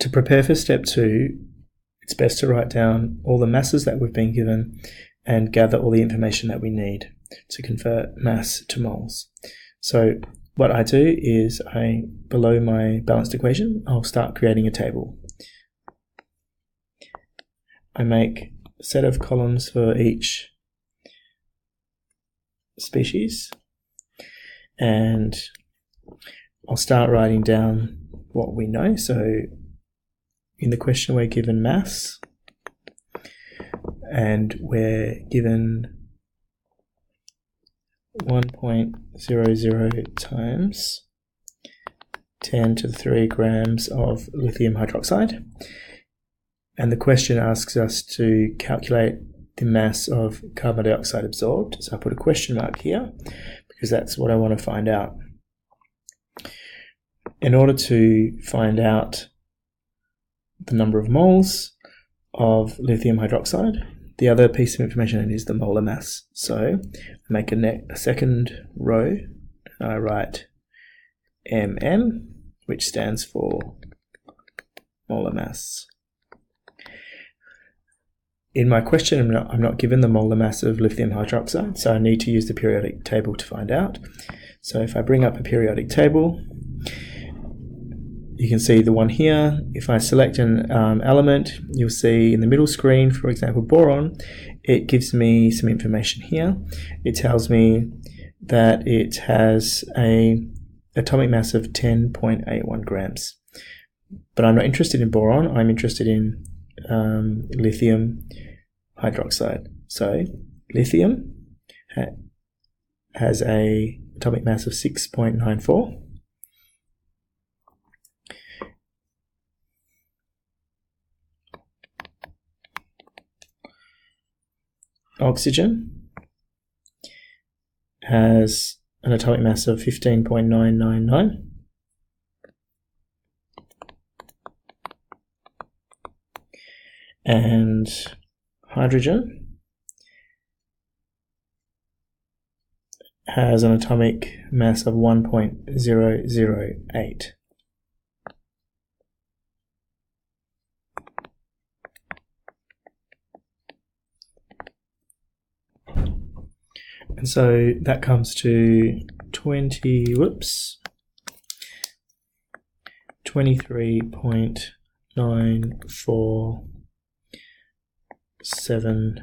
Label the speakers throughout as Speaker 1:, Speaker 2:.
Speaker 1: To prepare for step 2, it's best to write down all the masses that we've been given and gather all the information that we need to convert mass to moles. So what I do is below my balanced equation, I'll start creating a table. I make a set of columns for each species, and I'll start writing down what we know. So in the question we're given mass, and we're given 1.00 times 10 to the 3 grams of lithium hydroxide. And the question asks us to calculate the mass of carbon dioxide absorbed. So I put a question mark here because that's what I want to find out. In order to find out the number of moles of lithium hydroxide, the other piece of information is the molar mass. So I make a second row and I write MM, which stands for molar mass. In my question, I'm not given the molar mass of lithium hydroxide, so I need to use the periodic table to find out. So if I bring up a periodic table, you can see the one here. If I select an element, you'll see in the middle screen, for example, boron, it gives me some information here. It tells me that it has an atomic mass of 10.81 grams. But I'm not interested in boron, I'm interested in lithium hydroxide. So lithium has an atomic mass of 6.94. Oxygen has an atomic mass of 15.999. And hydrogen has an atomic mass of 1.008. And so that comes to 23.947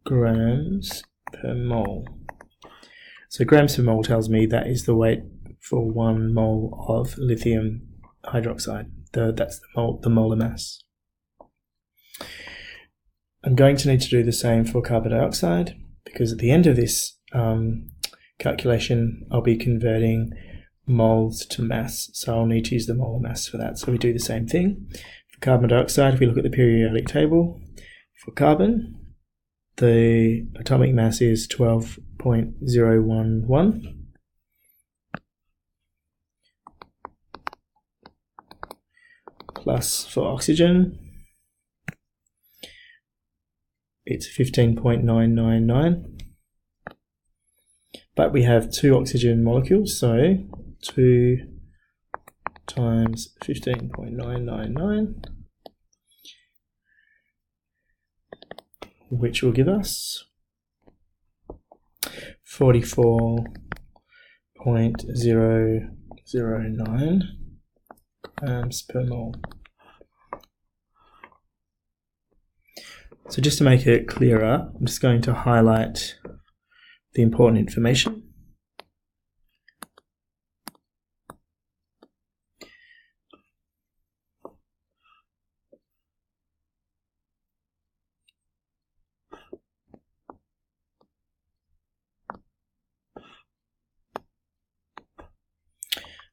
Speaker 1: grams per mole. So grams per mole tells me that is the weight for 1 mole of lithium hydroxide. That's the molar mass. I'm going to need to do the same for carbon dioxide, because at the end of this calculation I'll be converting moles to mass, so I'll need to use the molar mass for that. So we do the same thing. For carbon dioxide, if we look at the periodic table, for carbon, the atomic mass is 12.011. Plus for oxygen, it's 15.999. But we have 2 oxygen molecules, so 2 times 15.999, which will give us 44.009 grams per mole. So just to make it clearer, I'm just going to highlight the important information.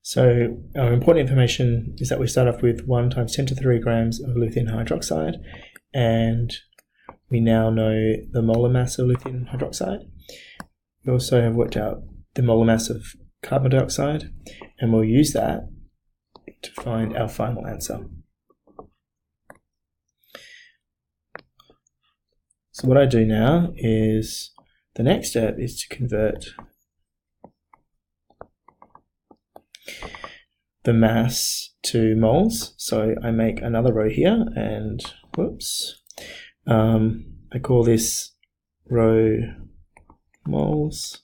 Speaker 1: So our important information is that we start off with 1 times 10 to the 3 grams of lithium hydroxide, and we now know the molar mass of lithium hydroxide. We also have worked out the molar mass of carbon dioxide, and we'll use that to find our final answer. So what I do now is, the next step is to convert the mass to moles. So I make another row here, and whoops, I call this row moles.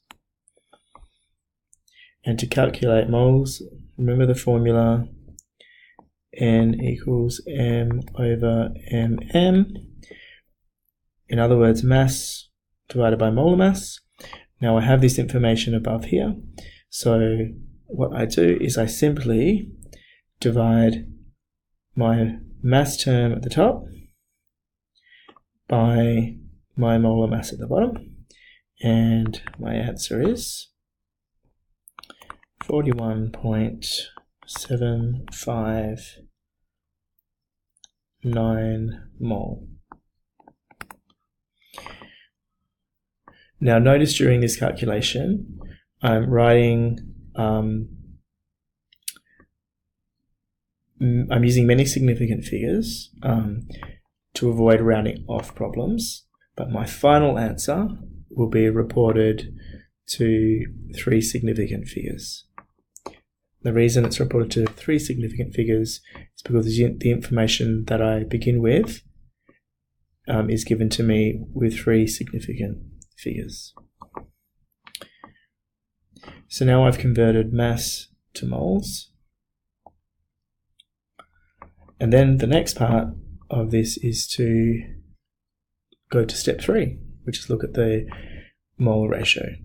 Speaker 1: And to calculate moles, remember the formula, N equals M over MM. In other words, mass divided by molar mass. Now I have this information above here, so what I do is I simply divide my mass term at the top by my molar mass at the bottom, and my answer is 41.759 mole. Now notice during this calculation, I'm writing, I'm using many significant figures to avoid rounding off problems, but my final answer will be reported to 3 significant figures. The reason it's reported to 3 significant figures is because the information that I begin with is given to me with 3 significant figures. So now I've converted mass to moles. And then the next part of this is to go to step 3, which is look at the molar ratio.